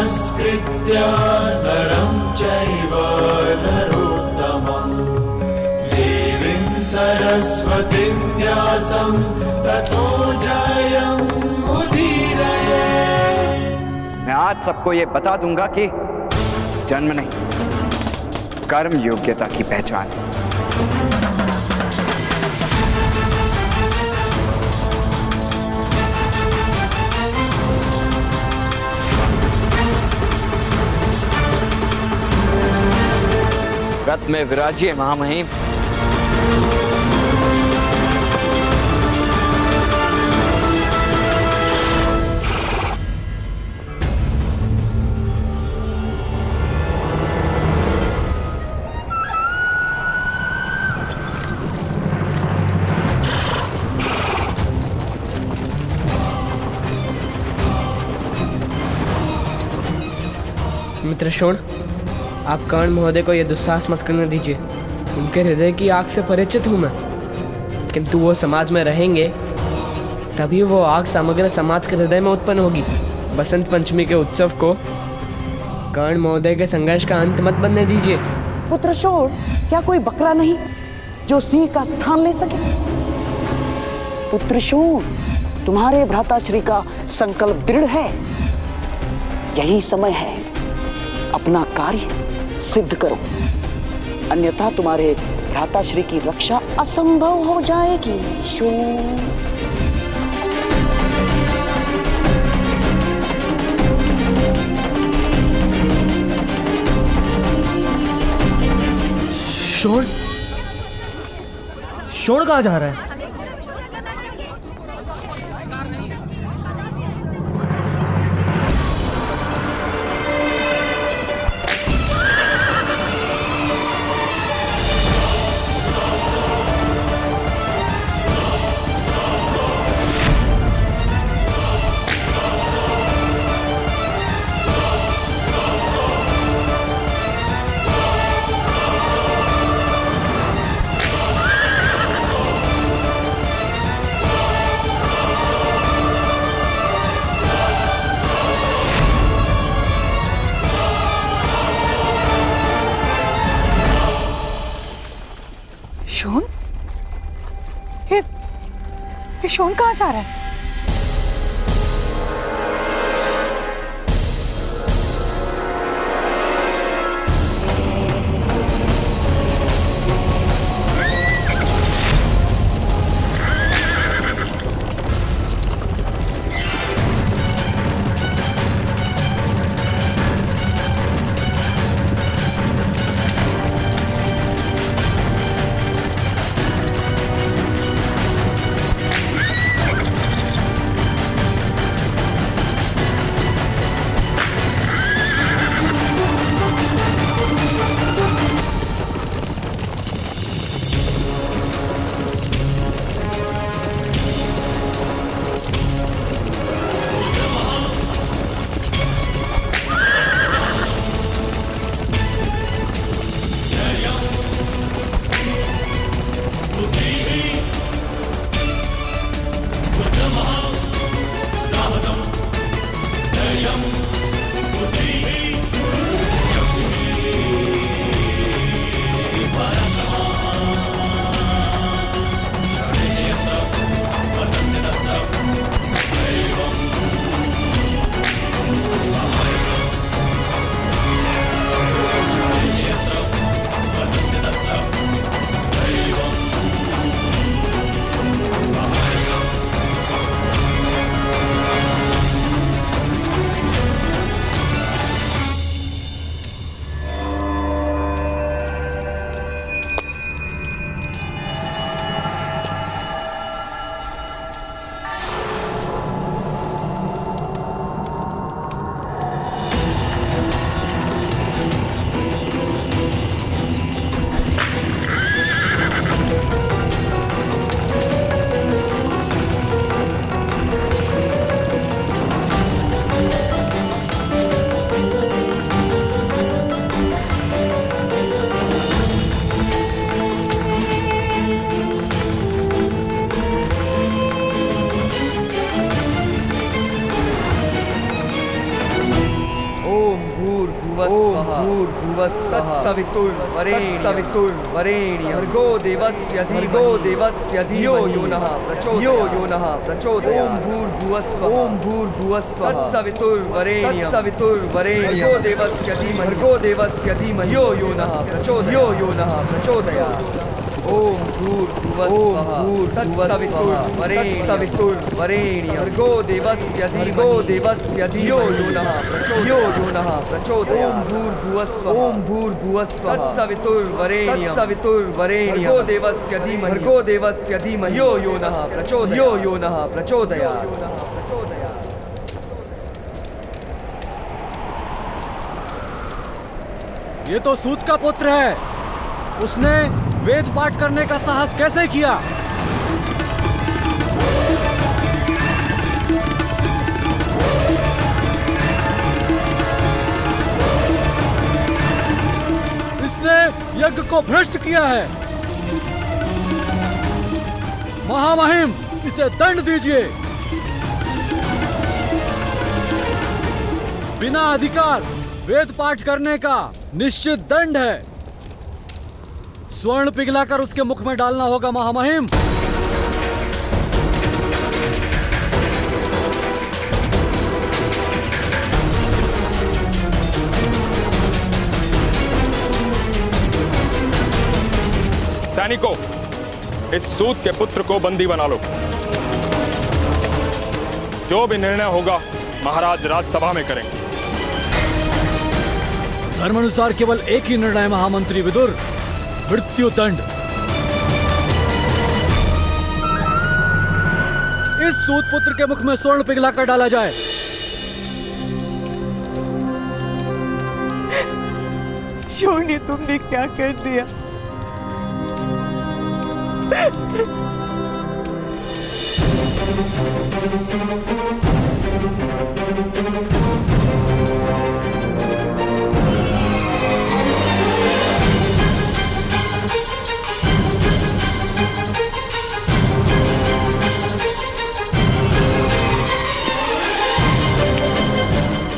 नमस्कृत्य नरं चैव नरोत्तमं देवीं सरस्वतीं व्यासं ततो जयमुदीरये। मैं आज सबको ये बता दूंगा कि जन्म नहीं, कर्म योग्यता की पहचान है। रथ में विराजिए महामहिम। मित्र शोण, आप कर्ण महोदय को यह दुस्साहस मत करने दीजिए। उनके हृदय की आग से परिचित हूँ मैं, किंतु वो समाज में रहेंगे तभी वो आग समग्र समाज के हृदय में उत्पन्न होगी। बसंत पंचमी के उत्सव को कर्ण महोदय के संघर्ष का अंत मत बनने दीजिए। पुत्र शोण, क्या कोई बकरा नहीं जो सिंह का स्थान ले सके? पुत्र शोण, तुम्हारे भ्राताश्री का संकल्प दृढ़ है। यही समय है, अपना कार्य सिद्ध करो, अन्यथा तुम्हारे भ्राताश्री की रक्षा असंभव हो जाएगी। शोण, शोण, शोण कहाँ जा रहा है? शोण? ये शोण कहाँ जा रहा है? तत्सवितुर्वरेण्यं भर्गो देवस्य धियो यो नः प्रचोदयात् ॐ भूर्भुवस्सुः तत्सवितुर्वरेण्यं भर्गो देवस्य धीमहि यो नः प्रचोदयात् ॐ भूर्भुवस्सुः तत्सवितुर्वरेण्यं भर्गो देवस्य धियो यो नः प्रचोदयात् ॐ भूर्भुवस्सुः तत्सवितुर्वरेण्यं भर्गो देवस्य धीमहि यो नः प्रचोदयात्। ये तो सूत का पुत्र है। उसने वेद पाठ करने का साहस कैसे किया? इसने यज्ञ को भ्रष्ट किया है। महामहिम, इसे दंड दीजिए। बिना अधिकार वेद पाठ करने का निश्चित दंड है। स्वर्ण पिघलाकर उसके मुख में डालना होगा महामहिम। सैनिकों, इस सूत के पुत्र को बंदी बना लो। जो भी निर्णय होगा महाराज राजसभा में करेंगे। धर्मानुसार केवल एक ही निर्णय महामंत्री विदुर, मृत्यु दंड। इस सूत पुत्र के मुख में स्वर्ण पिघलाकर डाला जाए। शोनी, तुमने क्या कर दिया?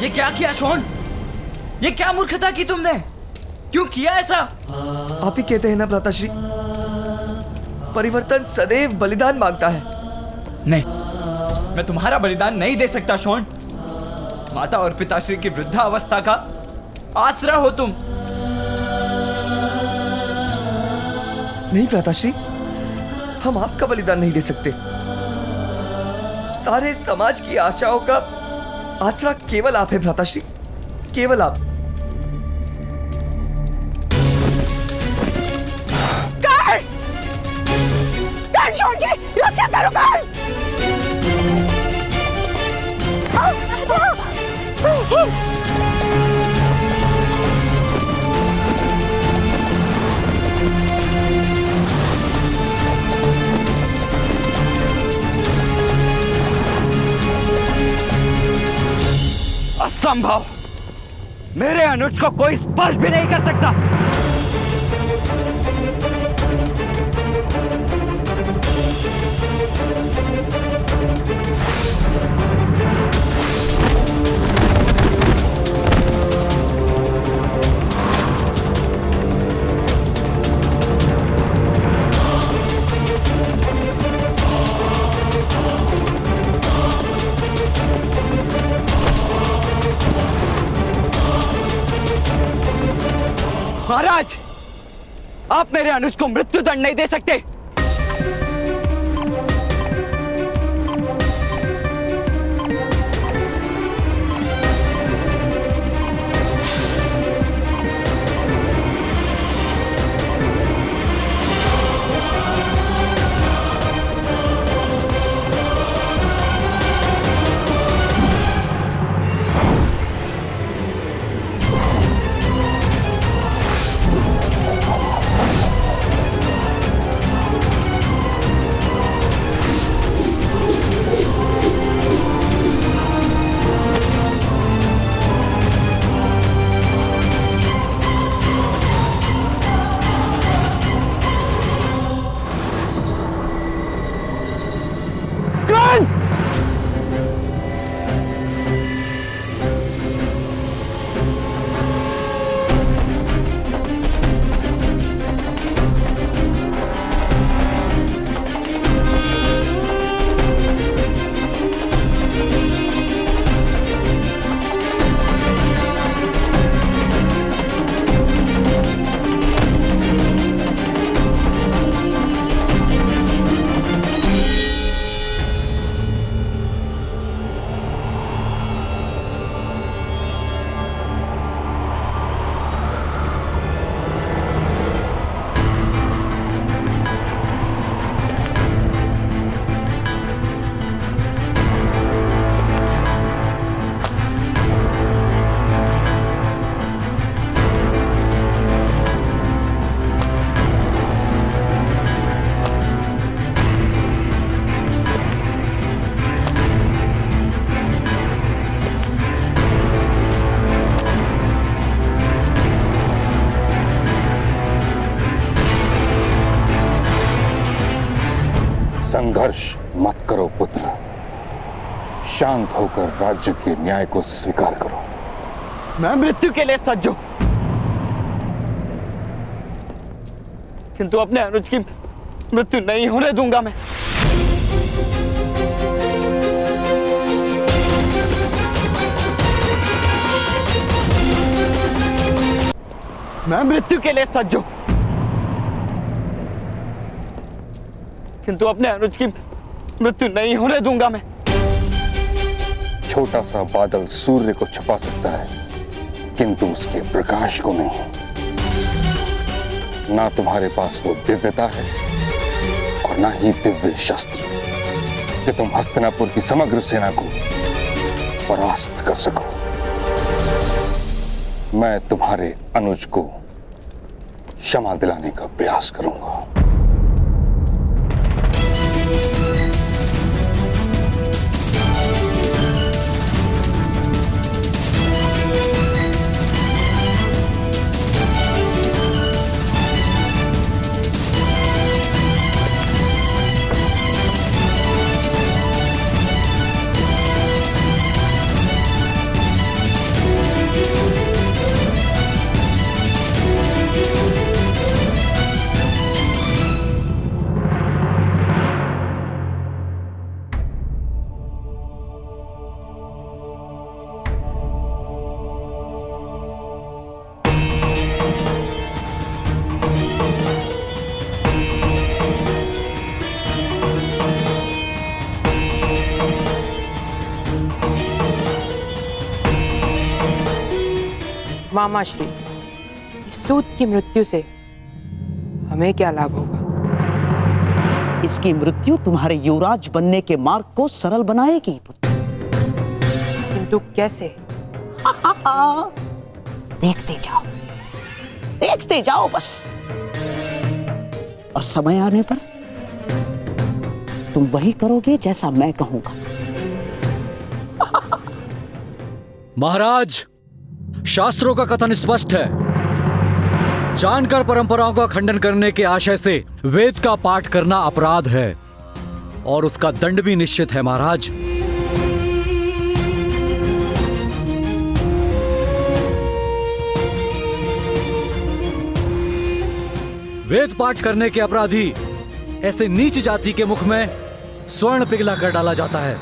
ये क्या किया शोन? ये क्या मूर्खता की तुमने? क्यों किया ऐसा? आप ही कहते हैं ना भ्राताश्री, परिवर्तन सदैव बलिदान मांगता है। नहीं, मैं तुम्हारा बलिदान नहीं दे सकता शोन। माता और पिताश्री की वृद्धावस्था का आसरा हो तुम। नहीं भ्राताश्री, हम आपका बलिदान नहीं दे सकते। सारे समाज की आशाओं का आसरा केवल आप है भ्राताश्री, केवल आप। शोन की रक्षा करो। असंभव! मेरे अनुज को कोई स्पर्श भी नहीं कर सकता। महाराज, आप मेरे अनुज को मृत्यु दंड नहीं दे सकते। संघर्ष मत करो पुत्र, शांत होकर राज्य के न्याय को स्वीकार करो। मैं मृत्यु के लिए सज्ज हूं, किंतु अपने अनुज की मृत्यु नहीं होने दूंगा। मैं मृत्यु के लिए सज्ज हूं, किंतु अपने अनुज की मृत्यु नहीं होने दूंगा मैं। छोटा सा बादल सूर्य को छुपा सकता है, किंतु उसके प्रकाश को नहीं। ना तुम्हारे पास वो दिव्यता है और ना ही दिव्य शस्त्र कि तुम हस्तिनापुर की समग्र सेना को परास्त कर सको। मैं तुम्हारे अनुज को क्षमा दिलाने का प्रयास करूंगा। मामा श्री, इस सूत की मृत्यु से हमें क्या लाभ होगा? इसकी मृत्यु तुम्हारे युवराज बनने के मार्ग को सरल बनाएगी पुत्र। किंतु कैसे? देखते जाओ बस, और समय आने पर तुम वही करोगे जैसा मैं कहूंगा। महाराज, शास्त्रों का कथन स्पष्ट है। जानकर परंपराओं का खंडन करने के आशय से वेद का पाठ करना अपराध है और उसका दंड भी निश्चित है। महाराज, वेद पाठ करने के अपराधी ऐसे नीच जाति के मुख में स्वर्ण पिघला कर डाला जाता है।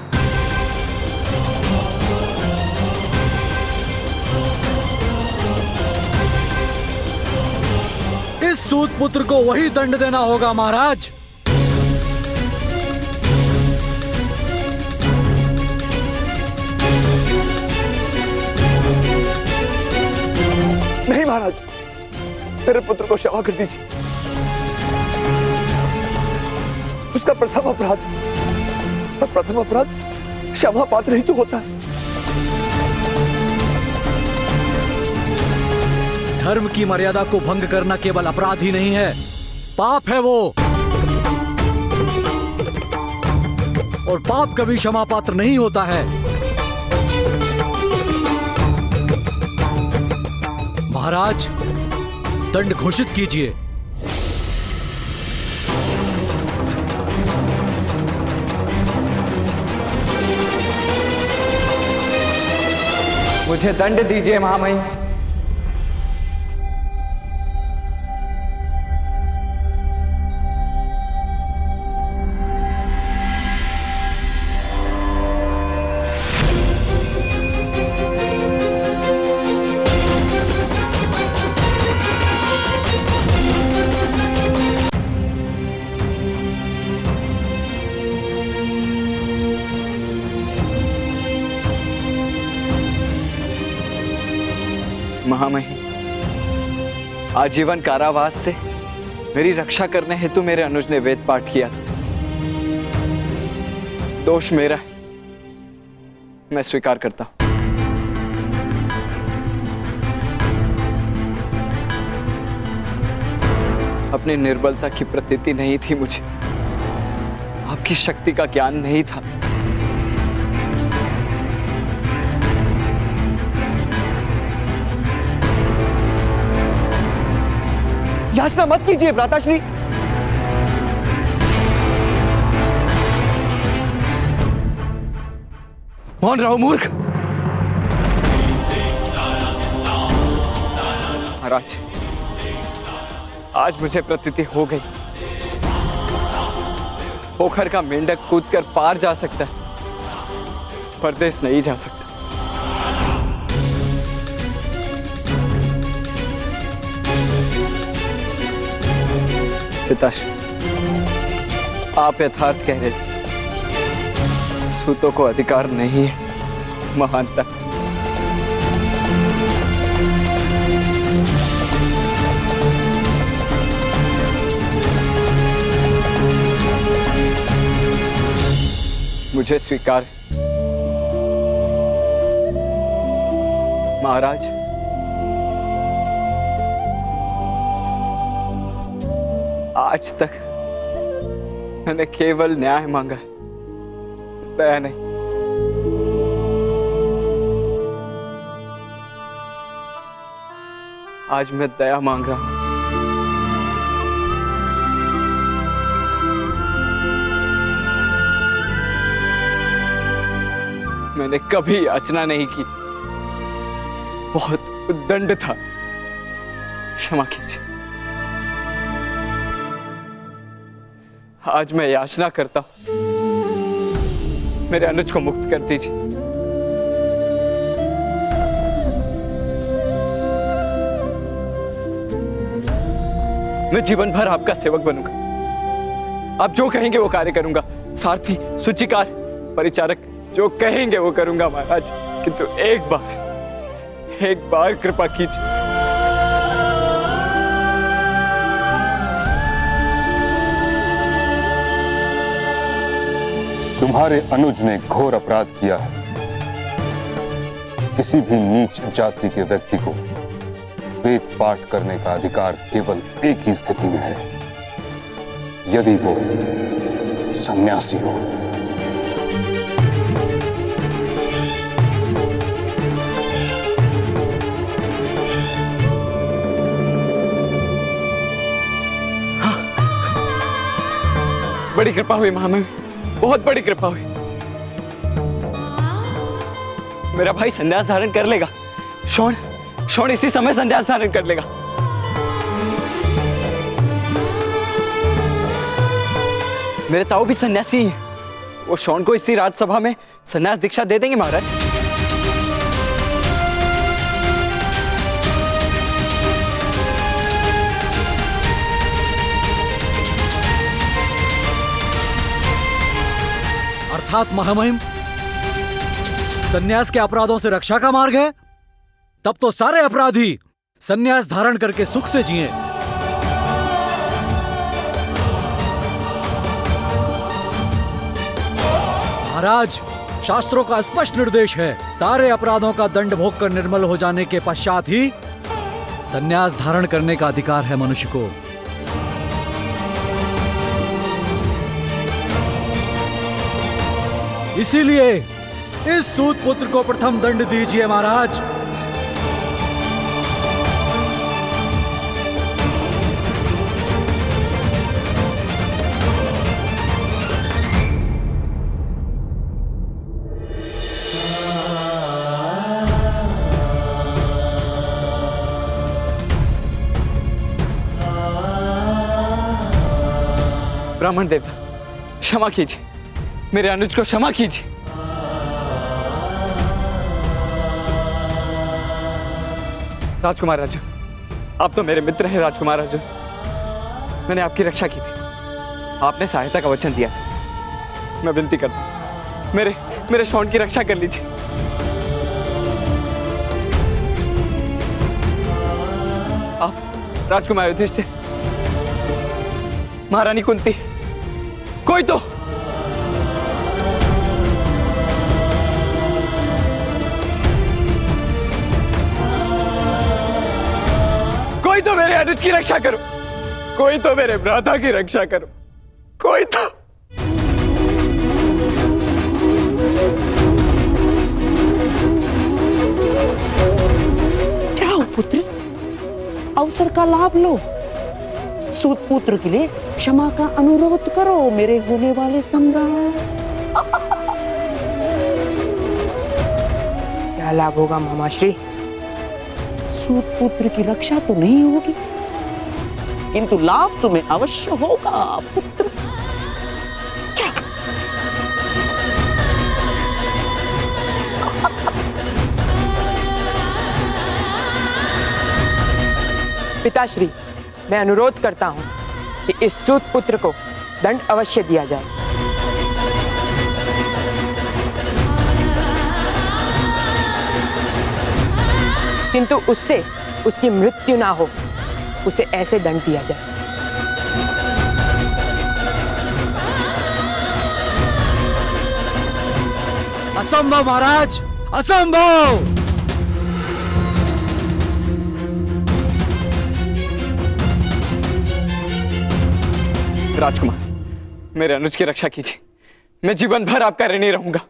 इस सूत पुत्र को वही दंड देना होगा। महाराज, नहीं महाराज, मेरे पुत्र को क्षमा कर दीजिए। उसका प्रथम अपराध क्षमा पात्र ही तो होता है। धर्म की मर्यादा को भंग करना केवल अपराध ही नहीं है, पाप है वो। और पाप कभी क्षमा पात्र नहीं होता है। महाराज, दंड घोषित कीजिए। मुझे दंड दीजिए महामहिम। महामहिम, आजीवन कारावास से मेरी रक्षा करने हेतु मेरे अनुज ने वेद पाठ किया था। दोष मेरा है, मैं स्वीकार करता हूं। अपनी निर्बलता की प्रतीति नहीं थी मुझे, आपकी शक्ति का ज्ञान नहीं था। याचना मत कीजिए भ्राताश्री। मौन रहो मूर्ख। महाराज, आज मुझे प्रतीति हो गई, पोखर का मेंढक कूदकर पार जा सकता है, परदेश नहीं जा सकता। पिताश्री, आप यथार्थ कह रहे थे, सूतों को अधिकार नहीं है महानता। मुझे स्वीकार है। महाराज, आज तक मैंने केवल न्याय मांगा है, दया नहीं। आज मैं दया मांग रहा हूं। मैंने कभी याचना नहीं की, बहुत उद्दंड था, क्षमा कीजिए। आज मैं याचना करता हूं, मेरे अनुज को मुक्त कर दीजिए। मैं जीवन भर आपका सेवक बनूंगा। आप जो कहेंगे वो कार्य करूंगा। सारथी, सूचीकार, परिचारक जो कहेंगे वो करूंगा महाराज। किंतु एक बार कृपा कीजिए। तुम्हारे अनुज ने घोर अपराध किया है। किसी भी नीच जाति के व्यक्ति को वेद पाठ करने का अधिकार केवल एक ही स्थिति में है, यदि वो सन्यासी हो। बड़ी कृपा हुई महामहिम, बहुत बड़ी कृपा हुई। मेरा भाई संन्यास धारण कर लेगा। शोण इसी समय संन्यास धारण कर लेगा। मेरे ताऊ भी सन्यासी हैं। वो शोण को इसी राजसभा में संन्यास दीक्षा दे देंगे महाराज। अर्थात महामहिम, सन्यास के अपराधों से रक्षा का मार्ग है। तब तो सारे अपराधी सन्यास धारण करके सुख से जिएं। महाराज, शास्त्रों का स्पष्ट निर्देश है, सारे अपराधों का दंड भोग कर निर्मल हो जाने के पश्चात ही सन्यास धारण करने का अधिकार है मनुष्य को। इसीलिए इस सूत पुत्र को प्रथम दंड दीजिए महाराज। ब्राह्मण देवता, क्षमा कीजिए, मेरे अनुज को क्षमा कीजिए। राजकुमार अर्जुन, आप तो मेरे मित्र हैं। राजकुमार अर्जुन, मैंने आपकी रक्षा की थी, आपने सहायता का वचन दिया था। मैं विनती करता हूं, मेरे शौन की रक्षा कर लीजिए। आप राजकुमार युधिष्ठिर, महारानी कुंती, कोई तो मेरे अनुज की रक्षा करो, कोई तो मेरे भ्राता की रक्षा करो, कोई तो। जाओ पुत्र, अवसर का लाभ लो। सूत पुत्र के लिए क्षमा का अनुरोध करो, मेरे होने वाले सम्राट। क्या लाभ होगा मामाश्री? सूत पुत्र की रक्षा तो नहीं होगी, किंतु लाभ तुम्हें अवश्य होगा पुत्र। पिताश्री, मैं अनुरोध करता हूं कि इस सूत पुत्र को दंड अवश्य दिया जाए। किंतु उससे उसकी मृत्यु ना हो, उसे ऐसे दंड दिया जाए। असंभव महाराज, असंभव। राजकुमार, मेरे अनुज की रक्षा कीजिए। मैं जीवन भर आपका ऋणी रहूंगा।